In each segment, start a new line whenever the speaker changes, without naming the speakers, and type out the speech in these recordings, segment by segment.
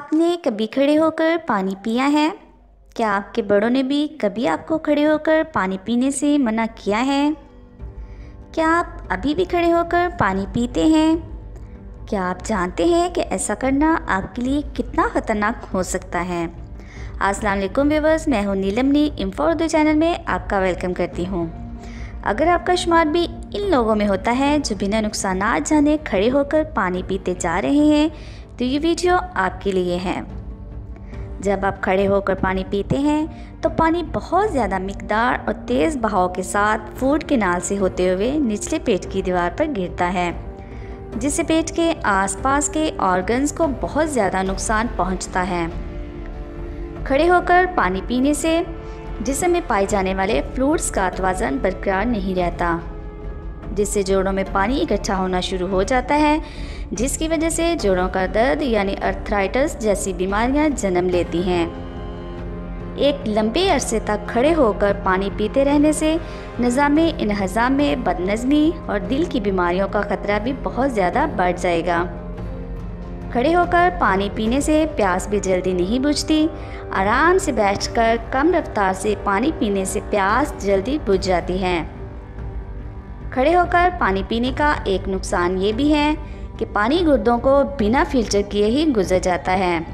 आपने कभी खड़े होकर पानी पिया है? क्या आपके बड़ों ने भी कभी आपको खड़े होकर पानी पीने से मना किया है? क्या आप अभी भी खड़े होकर पानी पीते हैं? क्या आप जानते हैं कि ऐसा करना आपके लिए कितना ख़तरनाक हो सकता है? अस्सलाम वालेकुम व्यूअर्स, मैं हूँ नीलम नी इन्फो उर्दू चैनल में आपका वेलकम करती हूँ। अगर आपका शुमार भी इन लोगों में होता है जो बिना नुकसानात जाने खड़े होकर पानी पीते जा रहे हैं, तो ये वीडियो आपके लिए है। जब आप खड़े होकर पानी पीते हैं तो पानी बहुत ज़्यादा मिकदार और तेज़ बहाव के साथ फूड कैनाल से होते हुए निचले पेट की दीवार पर गिरता है, जिससे पेट के आसपास के ऑर्गन्स को बहुत ज़्यादा नुकसान पहुंचता है। खड़े होकर पानी पीने से जिस्म में पाए जाने वाले फ्लूइड्स का तवाज़ुन बरकरार नहीं रहता, जिससे जोड़ों में पानी इकट्ठा होना शुरू हो जाता है, जिसकी वजह से जोड़ों का दर्द यानी अर्थराइटिस जैसी बीमारियां जन्म लेती हैं। एक लंबे अरसे तक खड़े होकर पानी पीते रहने से निज़ाम इन्हज़ाम में बदनज़मी और दिल की बीमारियों का ख़तरा भी बहुत ज़्यादा बढ़ जाएगा। खड़े होकर पानी पीने से प्यास भी जल्दी नहीं बुझती। आराम से बैठकर कम रफ्तार से पानी पीने से प्यास जल्दी बुझ जाती है। खड़े होकर पानी पीने का एक नुकसान ये भी है कि पानी गुर्दों को बिना फिल्टर किए ही गुजर जाता है,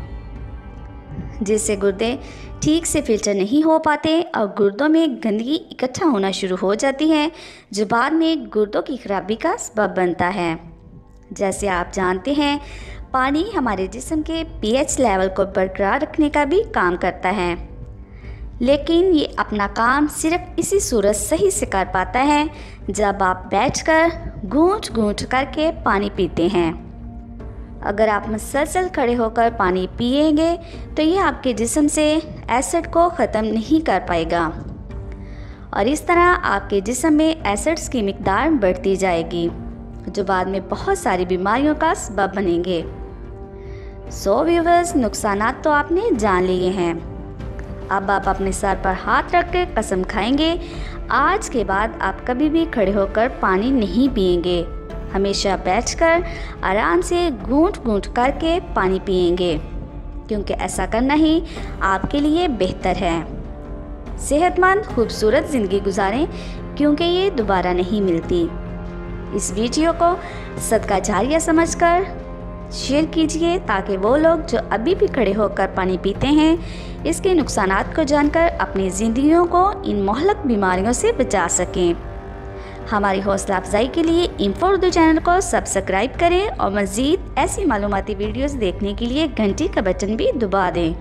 जिससे गुर्दे ठीक से फिल्टर नहीं हो पाते और गुर्दों में गंदगी इकट्ठा होना शुरू हो जाती है, जो बाद में गुर्दों की खराबी का सबब बनता है। जैसे आप जानते हैं, पानी हमारे जिस्म के pH लेवल को बरकरार रखने का भी काम करता है, लेकिन ये अपना काम सिर्फ इसी सूरत सही से कर पाता है जब आप बैठकर घूंट घूंट करके पानी पीते हैं। अगर आप मुसलसल खड़े होकर पानी पिएंगे तो ये आपके जिस्म से एसिड को ख़त्म नहीं कर पाएगा और इस तरह आपके जिस्म में एसिड्स की मिकदार बढ़ती जाएगी, जो बाद में बहुत सारी बीमारियों का सबब बनेंगे। सो व्यूअर्स, नुकसानात तो आपने जान लिए हैं। अब आप अपने सर पर हाथ रख कर कसम खाएंगे, आज के बाद आप कभी भी खड़े होकर पानी नहीं पिएंगे, हमेशा बैठकर आराम से घूंट घूंट करके पानी पिएंगे, क्योंकि ऐसा करना ही आपके लिए बेहतर है। सेहतमंद खूबसूरत ज़िंदगी गुजारें, क्योंकि ये दोबारा नहीं मिलती। इस वीडियो को सदका जारिया समझकर शेयर कीजिए, ताकि वो लोग जो अभी भी खड़े होकर पानी पीते हैं इसके नुकसानात को जानकर अपनी ज़िंदगियों को इन मोहल्लक बीमारियों से बचा सकें। हमारी हौसला अफजाई के लिए इन्फो उर्दू चैनल को सब्सक्राइब करें और मज़ीद ऐसी मालूमाती वीडियोस देखने के लिए घंटी का बटन भी दबा दें।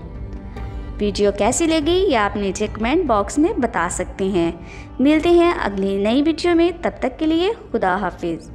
वीडियो कैसी लगी या आप नीचे कमेंट बॉक्स में बता सकते हैं। मिलते हैं अगली नई वीडियो में, तब तक के लिए खुदा हाफिज़।